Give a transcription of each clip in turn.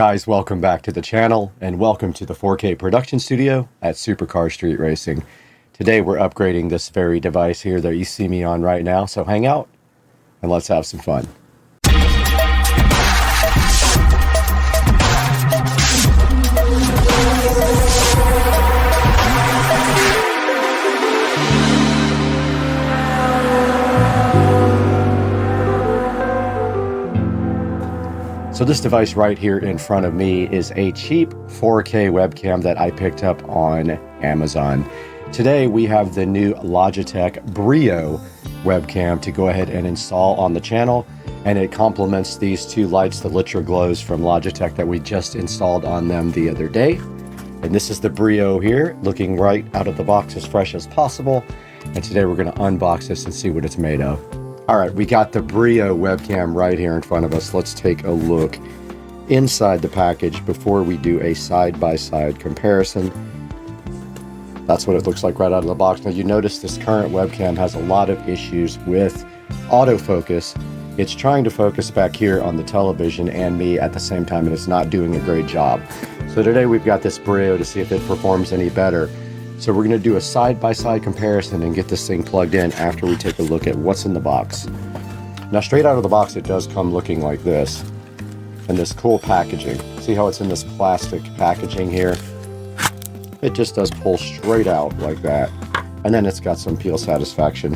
Guys, welcome back to the channel and welcome to the 4K production studio at Supercar Street Racing. Today we're upgrading this very device here that you see me on right now, so hang out and let's have some fun. So this device right here in front of me is a cheap 4K webcam that I picked up on Amazon. Today we have the new Logitech Brio webcam to go ahead and install on the channel, and it complements these two lights, the Litra Glows from Logitech that we just installed on them the other day. And this is the Brio here, looking right out of the box as fresh as possible. And today we're going to unbox this and see what it's made of. All right, we got the Brio webcam right here in front of us. Let's take a look inside the package before we do a side-by-side comparison. That's what it looks like right out of the box. Now you notice this current webcam has a lot of issues with autofocus. It's trying to focus back here on the television and me at the same time, and it's not doing a great job. So today we've got this Brio to see if it performs any better. So we're going to do a side-by-side comparison and get this thing plugged in after we take a look at what's in the box. Now straight out of the box it does come looking like this, and this cool packaging. See how it's in this plastic packaging here? It just does pull straight out like that, and then it's got some peel satisfaction.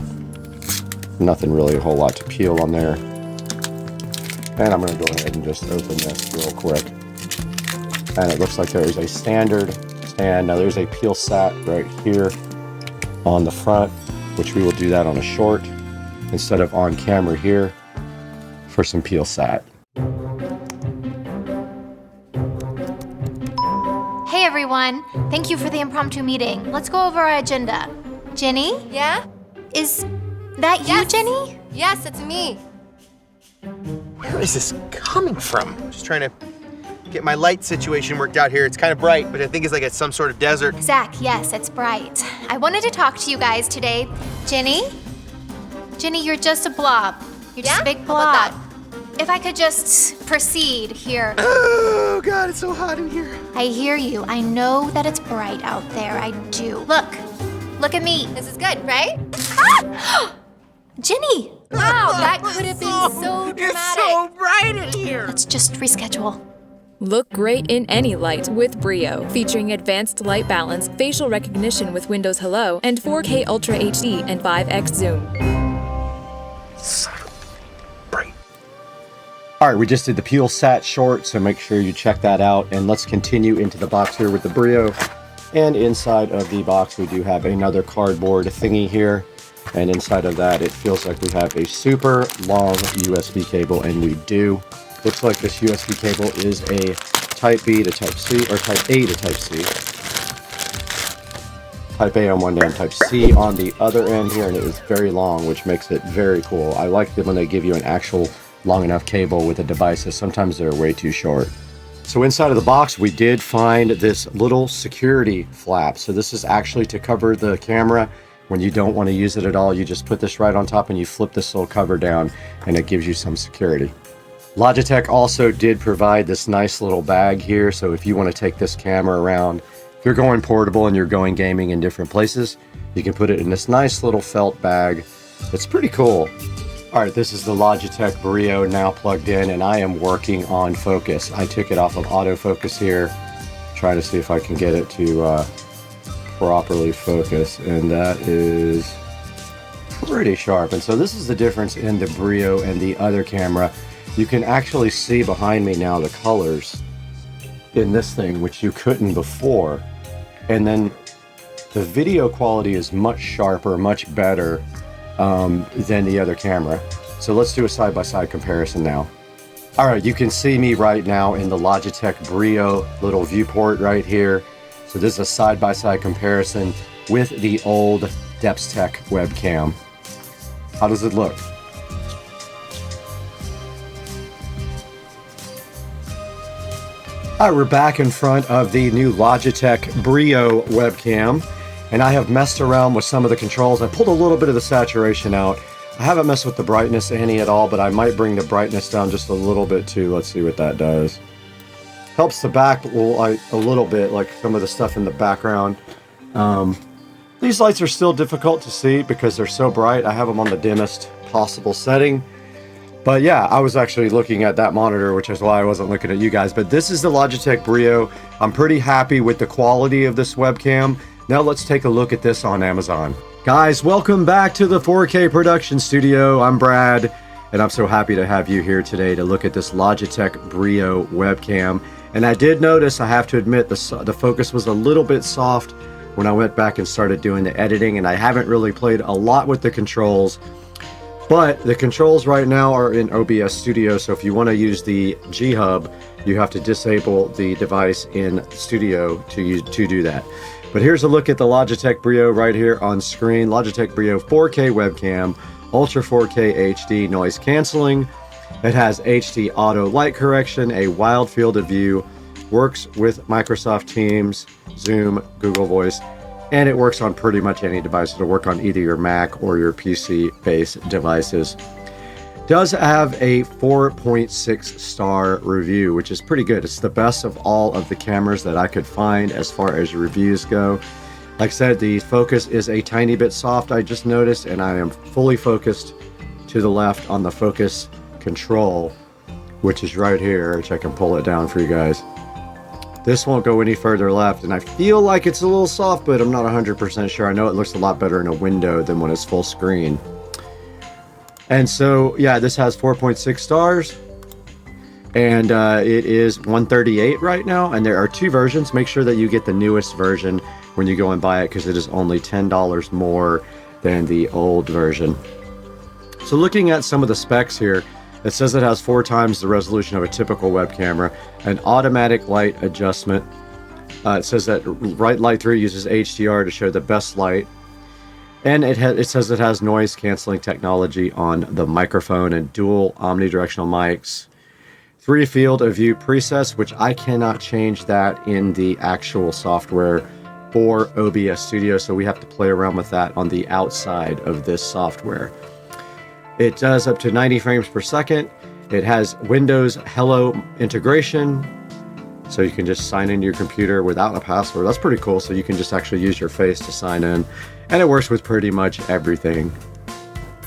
Nothing really a whole lot to peel on there. And I'm going to go ahead and just open this real quick. And it looks like there is a standard stand. Now there's a peel sat right here on the front, which we will do that on a short instead of on camera here for some peel sat. Hey everyone, thank you for the impromptu meeting. Let's go over our agenda. Jenny? Yeah? Is that you, Jenny? Yes, it's me. Where is this coming from? I'm just trying to get my light situation worked out here. It's kind of bright, but I think it's like it's some sort of desert. Zach, yes, it's bright. I wanted to talk to you guys today. Jenny? Jenny, you're just a blob. You're just a big How about blob. If I could just proceed here. Oh God, it's so hot in here. I hear you. I know that it's bright out there. I do. Look at me. This is good, right? Ah! Jenny! Wow, that could have been so dramatic. It's so bright in here. Let's just reschedule. Look great in any light with Brio, featuring advanced light balance, facial recognition with Windows Hello, and 4K Ultra HD and 5x zoom. Bright. All right, we just did the peel sat short, so make sure you check that out. And let's continue into the box here with the Brio. And inside of the box, we do have another cardboard thingy here. And inside of that, it feels like we have a super long USB cable, and we do. Looks like this USB cable is a Type B to Type C, or Type A to Type C. Type A on one end, Type C on the other end here, and it is very long, which makes it very cool. I like it when they give you an actual long enough cable with the devices. Sometimes they're way too short. So inside of the box, we did find this little security flap. So this is actually to cover the camera. When you don't want to use it at all, you just put this right on top and you flip this little cover down, and it gives you some security. Logitech also did provide this nice little bag here, so if you want to take this camera around, if you're going portable and you're going gaming in different places, you can put it in this nice little felt bag. It's pretty cool. All right, this is the Logitech Brio now plugged in, and I am working on focus. I took it off of autofocus here, trying to see if I can get it to properly focus, and that is pretty sharp. And so this is the difference in the Brio and the other camera. You can actually see behind me now the colors in this thing, which you couldn't before. And then the video quality is much sharper, much better than the other camera. So let's do a side-by-side comparison now. All right, you can see me right now in the Logitech Brio little viewport right here. So this is a side-by-side comparison with the old Depstech webcam. How does it look? All right, we're back in front of the new Logitech Brio webcam, and I have messed around with some of the controls. I pulled a little bit of the saturation out. I haven't messed with the brightness any at all, but I might bring the brightness down just a little bit too. Let's see what that does. Helps the back a little bit, like some of the stuff in the background. These lights are still difficult to see because they're so bright. I have them on the dimmest possible setting. But yeah, I was actually looking at that monitor, which is why I wasn't looking at you guys. But this is the Logitech Brio. I'm pretty happy with the quality of this webcam. Now let's take a look at this on Amazon. Guys, welcome back to the 4K production studio. I'm Brad, and I'm so happy to have you here today to look at this Logitech Brio webcam. And I did notice, I have to admit, the focus was a little bit soft when I went back and started doing the editing, and I haven't really played a lot with the controls. But the controls right now are in OBS Studio, so if you want to use the G Hub, you have to disable the device in Studio to do that. But here's a look at the Logitech Brio right here on screen. Logitech Brio 4K webcam, Ultra 4K HD noise canceling. It has HD auto light correction, a wide field of view, works with Microsoft Teams, Zoom, Google Voice, and it works on pretty much any device. It'll work on either your Mac or your PC-based devices. Does have a 4.6 star review, which is pretty good. It's the best of all of the cameras that I could find as far as reviews go. Like I said, the focus is a tiny bit soft, I just noticed, and I am fully focused to the left on the focus control, which is right here, which I can pull it down for you guys. This won't go any further left, and I feel like it's a little soft, but I'm not 100% sure. I know it looks a lot better in a window than when it's full screen. And so, yeah, this has 4.6 stars, and it is $138 right now, and there are two versions. Make sure that you get the newest version when you go and buy it, because it is only $10 more than the old version. So looking at some of the specs here, it says it has 4 times the resolution of a typical web camera, an automatic light adjustment. It says that Right Light 3 uses HDR to show the best light. And it says it has noise canceling technology on the microphone and dual omnidirectional mics. 3 field of view presets, which I cannot change that in the actual software for OBS Studio, so we have to play around with that on the outside of this software. It does up to 90 frames per second. It has Windows Hello integration, so you can just sign into your computer without a password. That's pretty cool, so you can just actually use your face to sign in, and it works with pretty much everything.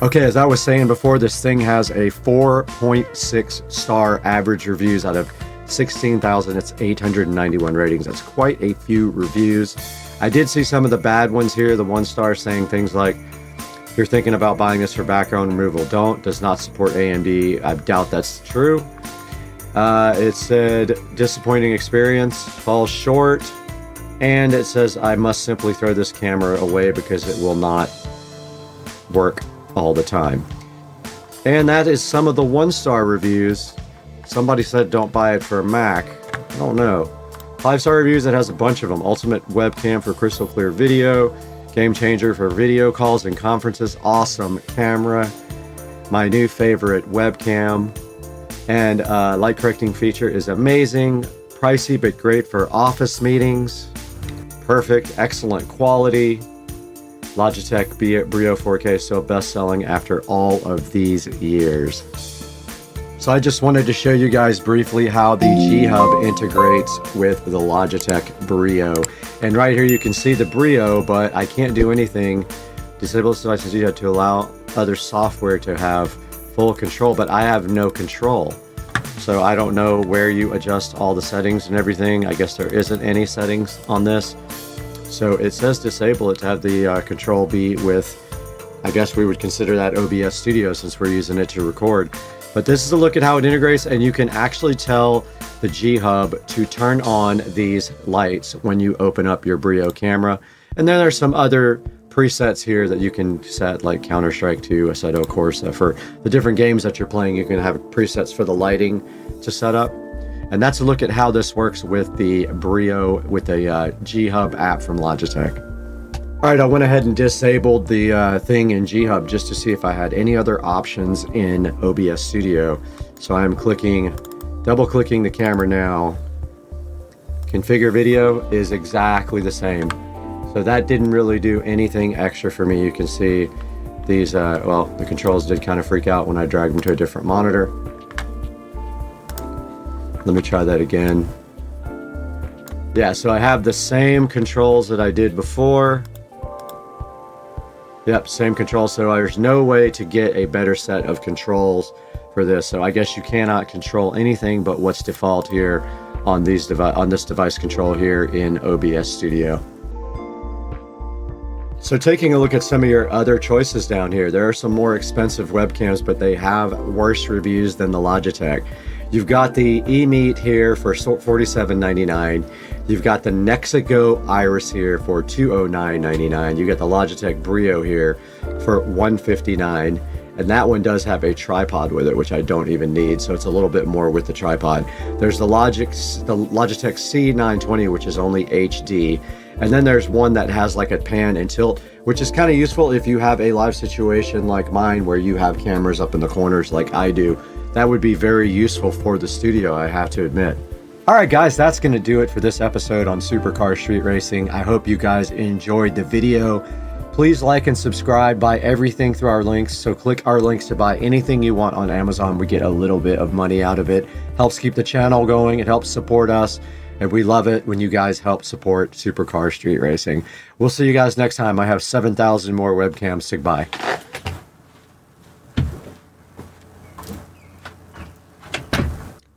Okay, as I was saying before, this thing has a 4.6 star average reviews out of 16,000. It's 891 ratings. That's quite a few reviews. I did see some of the bad ones here. The 1 star saying things like, "You're thinking about buying this for background removal, don't. Does not support AMD." I doubt that's true. It said, "Disappointing experience, falls short." And it says, "I must simply throw this camera away because it will not work all the time." And that is some of the 1 star reviews. Somebody said don't buy it for a Mac. I don't know. 5 star reviews, it has a bunch of them. Ultimate webcam for crystal clear video. Game changer for video calls and conferences. Awesome camera. My new favorite webcam. And light correcting feature is amazing. Pricey but great for office meetings. Perfect. Excellent quality. Logitech Brio 4K still best selling after all of these years. So I just wanted to show you guys briefly how the G Hub integrates with the Logitech Brio. And right here you can see the Brio, but I can't do anything. Disable this device in G Hub to allow other software to have full control, but I have no control. So I don't know where you adjust all the settings and everything. I guess there isn't any settings on this. So it says disable it to have the control be with, I guess we would consider that OBS Studio since we're using it to record. But this is a look at how it integrates, and you can actually tell the G Hub to turn on these lights when you open up your Brio camera. And then there's some other presets here that you can set, like Counter-Strike 2, Assetto Corsa. For the different games that you're playing, you can have presets for the lighting to set up. And that's a look at how this works with the Brio, with the G Hub app from Logitech. All right, I went ahead and disabled the thing in G Hub just to see if I had any other options in OBS Studio. So I'm double clicking the camera now. Configure video is exactly the same. So that didn't really do anything extra for me. You can see these, well, the controls did kind of freak out when I dragged them to a different monitor. Let me try that again. Yeah, so I have the same controls that I did before. Yep, same controls. So there's no way to get a better set of controls for this. So I guess you cannot control anything but what's default here on this device control here in OBS Studio. So taking a look at some of your other choices down here, there are some more expensive webcams, but they have worse reviews than the Logitech. You've got the eMeet here for $47.99. You've got the Nexigo Iris here for $209.99. You got the Logitech Brio here for $159. And that one does have a tripod with it, which I don't even need, so it's a little bit more with the tripod. There's the Logitech C920, which is only HD. And then there's one that has like a pan and tilt, which is kind of useful if you have a live situation like mine where you have cameras up in the corners like I do. That would be very useful for the studio, I have to admit. All right, guys, that's going to do it for this episode on Supercar Street Racing. I hope you guys enjoyed the video. Please like and subscribe, buy everything through our links. So click our links to buy anything you want on Amazon. We get a little bit of money out of it. Helps keep the channel going. It helps support us. And we love it when you guys help support Supercar Street Racing. We'll see you guys next time. I have 7,000 more webcams to buy.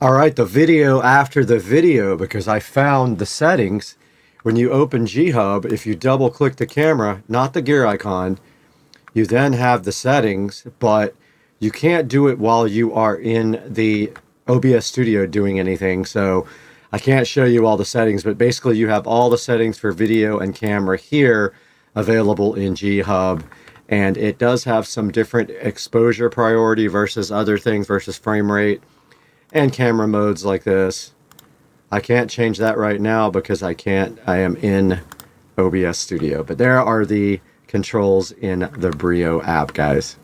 All right, the video after the video, because I found the settings. When you open G Hub, if you double click the camera, not the gear icon, you then have the settings, but you can't do it while you are in the OBS Studio doing anything. So I can't show you all the settings, but basically you have all the settings for video and camera here available in G Hub. And it does have some different exposure priority versus other things versus frame rate and camera modes like this. I can't change that right now because I am in OBS Studio. But there are the controls in the Brio app, guys.